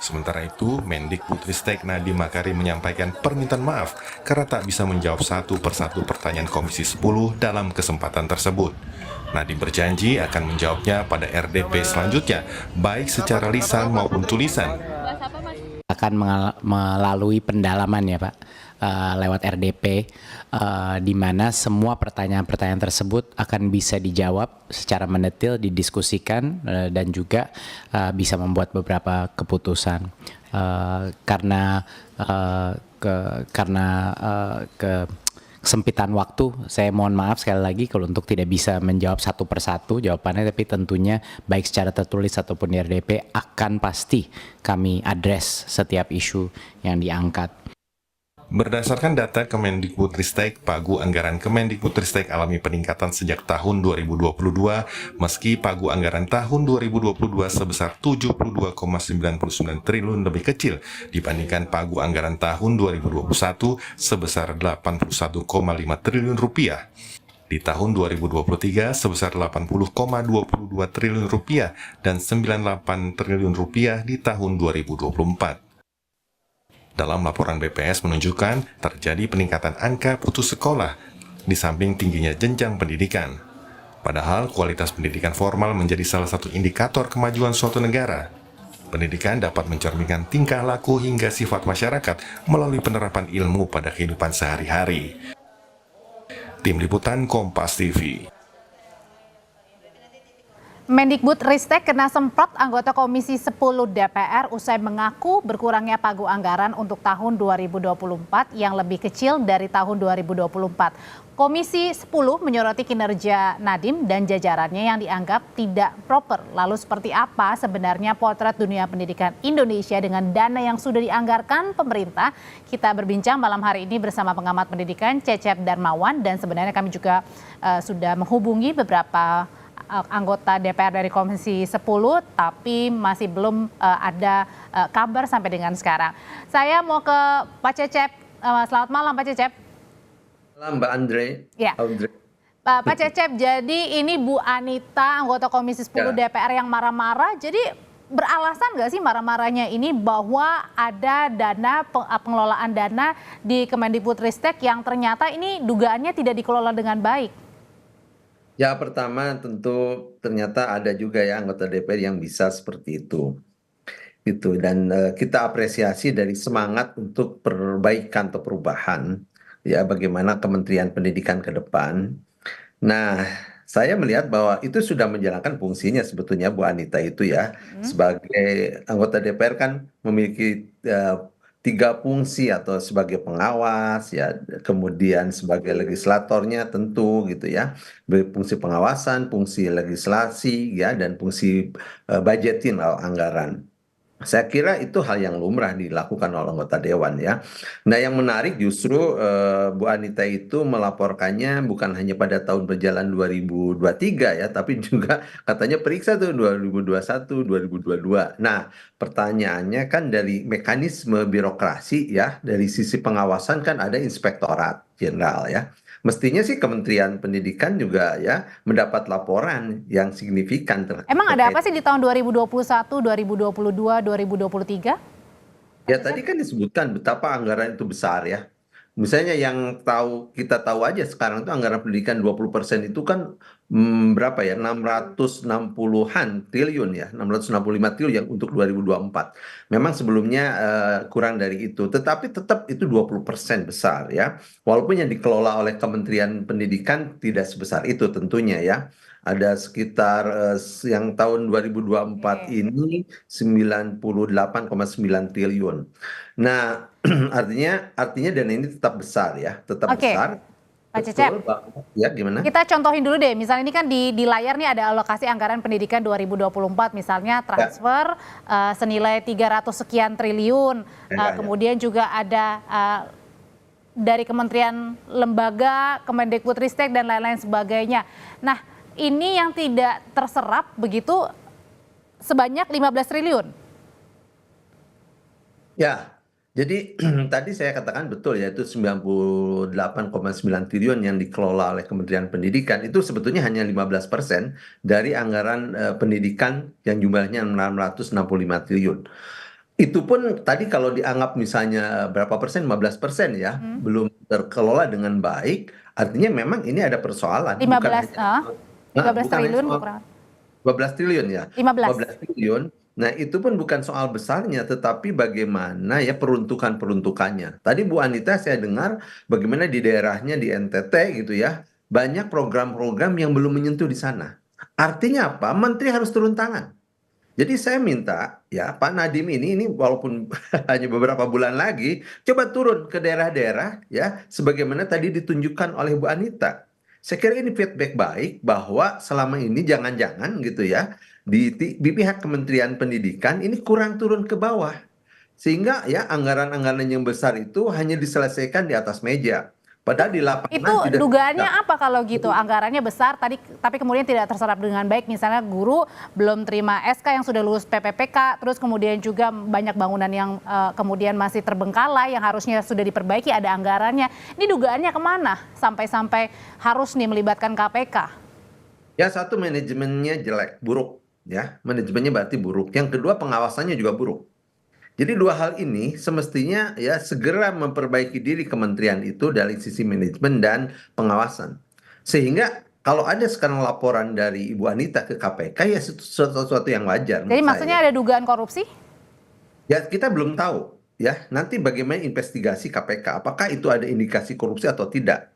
Sementara itu, Mendikbudristek Nadiem Makarim menyampaikan permintaan maaf karena tak bisa menjawab satu persatu pertanyaan Komisi 10 dalam kesempatan tersebut. Nadiem berjanji akan menjawabnya pada RDP selanjutnya, baik secara lisan maupun tulisan. Akan melalui pendalaman ya Pak, lewat RDP, di mana semua pertanyaan-pertanyaan tersebut akan bisa dijawab secara mendetil, didiskusikan, dan juga bisa membuat beberapa keputusan. Karena kesempitan waktu, saya mohon maaf sekali lagi kalau untuk tidak bisa menjawab satu persatu jawabannya, tapi tentunya baik secara tertulis ataupun di RDP akan pasti kami address setiap isu yang diangkat. Berdasarkan data Kemendikbudristek, pagu anggaran Kemendikbudristek alami peningkatan sejak tahun 2022, meski pagu anggaran tahun 2022 sebesar 72,99 triliun lebih kecil dibandingkan pagu anggaran tahun 2021 sebesar 81,5 triliun rupiah. Di tahun 2023 sebesar 80,22 triliun rupiah dan 98 triliun rupiah di tahun 2024. Dalam laporan BPS menunjukkan terjadi peningkatan angka putus sekolah di samping tingginya jenjang pendidikan. Padahal kualitas pendidikan formal menjadi salah satu indikator kemajuan suatu negara. Pendidikan dapat mencerminkan tingkah laku hingga sifat masyarakat melalui penerapan ilmu pada kehidupan sehari-hari. Tim Liputan Kompas TV. Mendikbudristek kena semprot anggota Komisi 10 DPR usai mengaku berkurangnya pagu anggaran untuk tahun 2024 yang lebih kecil dari tahun 2024. Komisi 10 menyoroti kinerja Nadiem dan jajarannya yang dianggap tidak proper. Lalu seperti apa sebenarnya potret dunia pendidikan Indonesia dengan dana yang sudah dianggarkan pemerintah? Kita berbincang malam hari ini bersama pengamat pendidikan Cecep Darmawan, dan sebenarnya kami juga sudah menghubungi beberapa anggota DPR dari Komisi 10, tapi masih belum ada kabar sampai dengan sekarang. Saya mau ke Pak Cecep. Selamat malam Pak Cecep. Malam Mbak Andre. Ya. Pak Cecep, jadi ini Bu Anita, anggota Komisi 10 DPR yang marah-marah. Jadi beralasan nggak sih marah-marahnya ini bahwa ada dana, pengelolaan dana di Kemendikbudristek yang ternyata ini dugaannya tidak dikelola dengan baik? Ya, pertama tentu ternyata ada juga ya anggota DPR yang bisa seperti itu. Gitu. Dan kita apresiasi dari semangat untuk perbaikan atau perubahan ya, bagaimana Kementerian Pendidikan ke depan. Nah, saya melihat bahwa itu sudah menjalankan fungsinya sebetulnya Bu Anita itu ya. Sebagai anggota DPR kan memiliki 3 fungsi, atau sebagai pengawas ya, kemudian sebagai legislatornya tentu gitu ya, fungsi pengawasan, fungsi legislasi ya, dan fungsi budgeting anggaran. Saya kira itu hal yang lumrah dilakukan oleh anggota dewan ya. Nah, yang menarik justru Bu Anita itu melaporkannya bukan hanya pada tahun berjalan 2023 ya, tapi juga katanya periksa tuh 2021, 2022. Nah, pertanyaannya kan dari mekanisme birokrasi ya, dari sisi pengawasan kan ada Inspektorat Jenderal ya. Mestinya sih Kementerian Pendidikan juga ya mendapat laporan yang signifikan Emang ada apa sih di tahun 2021, 2022, 2023? Ya, tadi kan disebutkan betapa anggaran itu besar ya. Misalnya yang kita tahu aja sekarang itu anggaran pendidikan 20% itu kan berapa ya? 660-an triliun ya, 665 triliun yang untuk 2024. Memang sebelumnya kurang dari itu, tetapi tetap itu 20% besar ya. Walaupun yang dikelola oleh Kementerian Pendidikan tidak sebesar itu tentunya ya. Ada sekitar yang tahun 2024 ini 98,9 triliun. Nah, artinya dana ini tetap besar ya, tetap besar. Pak Cecep, ya gimana? kita contohin dulu deh, misalnya ini kan di layar nih ada alokasi anggaran pendidikan 2024, misalnya transfer senilai 300 sekian triliun, kemudian juga ada dari kementerian lembaga, Kemendikbudristek dan lain-lain sebagainya. Nah, ini yang tidak terserap begitu sebanyak 15 triliun. Ya, jadi tadi saya katakan betul ya, itu 98,9 triliun yang dikelola oleh Kementerian Pendidikan itu sebetulnya hanya 15% dari anggaran pendidikan yang jumlahnya 665 triliun. Itu pun tadi kalau dianggap misalnya berapa persen, 15% ya, belum terkelola dengan baik, artinya memang ini ada persoalan, bukan 15, hanya ah, 15 bukan hanya triliun soal kurang. 12 triliun ya, 15. 12 triliun. Nah, itu pun bukan soal besarnya, tetapi bagaimana ya peruntukannya. Tadi Bu Anita saya dengar bagaimana di daerahnya di NTT gitu ya, banyak program-program yang belum menyentuh di sana. Artinya apa? Menteri harus turun tangan. Jadi saya minta ya Pak Nadiem ini walaupun hanya beberapa bulan lagi coba turun ke daerah-daerah ya sebagaimana tadi ditunjukkan oleh Bu Anita. Saya kira ini feedback baik bahwa selama ini jangan-jangan gitu ya di pihak Kementerian Pendidikan ini kurang turun ke bawah. Sehingga ya anggaran-anggaran yang besar itu hanya diselesaikan di atas meja. Padahal di Itu lapangan tidak. dugaannya apa kalau gitu? Anggarannya besar tadi tapi kemudian tidak terserap dengan baik. Misalnya guru belum terima SK yang sudah lulus PPPK, terus kemudian juga banyak bangunan yang kemudian masih terbengkalai yang harusnya sudah diperbaiki, ada anggarannya. Ini dugaannya kemana? Sampai-sampai harus nih melibatkan KPK. Ya satu manajemennya jelek, buruk ya. Manajemennya berarti buruk. Yang kedua pengawasannya juga buruk. Jadi dua hal ini semestinya ya segera memperbaiki diri kementerian itu dari sisi manajemen dan pengawasan. Sehingga kalau ada sekarang laporan dari Ibu Anita ke KPK ya sesuatu yang wajar Jadi menurut maksudnya saya. ada dugaan korupsi? Ya kita belum tahu ya nanti bagaimana investigasi KPK apakah itu ada indikasi korupsi atau tidak.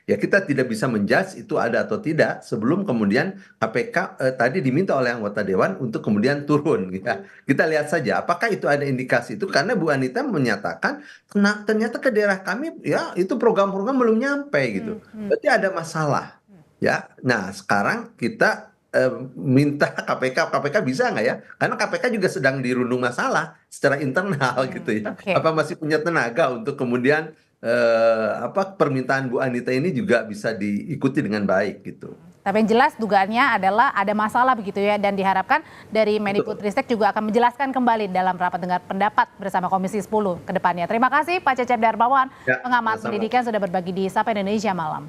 Ya kita tidak bisa menjudge itu ada atau tidak sebelum kemudian KPK tadi diminta oleh anggota dewan untuk kemudian turun ya. Kita lihat saja apakah itu ada indikasi itu karena Bu Anita menyatakan ternyata ke daerah kami ya itu program-program belum nyampe gitu. Berarti ada masalah ya. Nah, sekarang kita minta KPK bisa nggak ya? Karena KPK juga sedang dirundung masalah secara internal gitu ya. Oke. Apa masih punya tenaga untuk kemudian apa permintaan Bu Anita ini juga bisa diikuti dengan baik gitu. Tapi yang jelas dugaannya adalah ada masalah begitu ya, dan diharapkan dari Mendikbudristek juga akan menjelaskan kembali dalam rapat dengar pendapat bersama Komisi 10 ke depannya. Terima kasih Pak Cecep Darmawan, Ya, pengamat sama-sama. pendidikan sudah berbagi di Sapa Indonesia Malam.